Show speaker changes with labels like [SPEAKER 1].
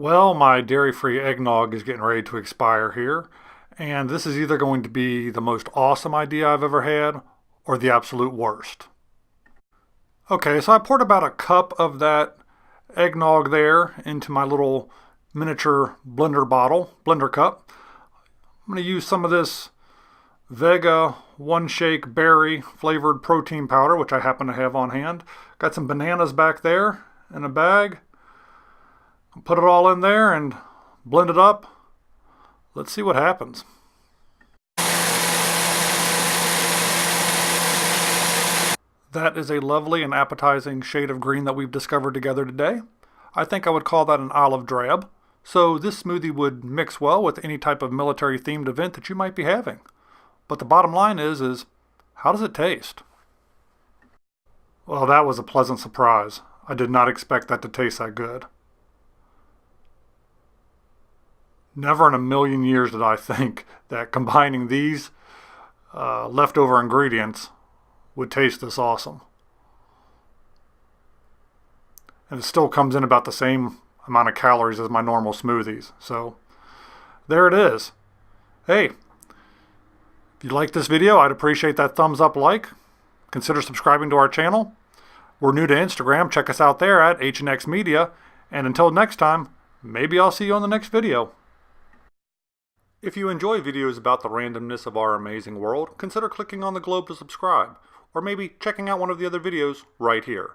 [SPEAKER 1] Well, my dairy-free eggnog is getting ready to expire here, and this is either going to be the most awesome idea I've ever had or the absolute worst. Okay, so I poured about a cup of that eggnog there into my little miniature blender cup. I'm going to use some of this Vega One Shake Berry flavored protein powder, which I happen to have on hand. Got some bananas back there in a bag. Put it all in there and blend it up. Let's see what happens. That is a lovely and appetizing shade of green that we've discovered together today. I think I would call that an olive drab. So this smoothie would mix well with any type of military themed event that you might be having. But the bottom line is how does it taste? Well, that was a pleasant surprise. I did not expect that to taste that good. Never in a million years did I think that combining these leftover ingredients would taste this awesome. And it still comes in about the same amount of calories as my normal smoothies. So there it is. Hey, if you like this video, I'd appreciate that thumbs up like. Consider subscribing to our channel. We're new to Instagram. Check us out there at HNX Media. And until next time, maybe I'll see you on the next video. If you enjoy videos about the randomness of our amazing world, consider clicking on the globe to subscribe, or maybe checking out one of the other videos right here.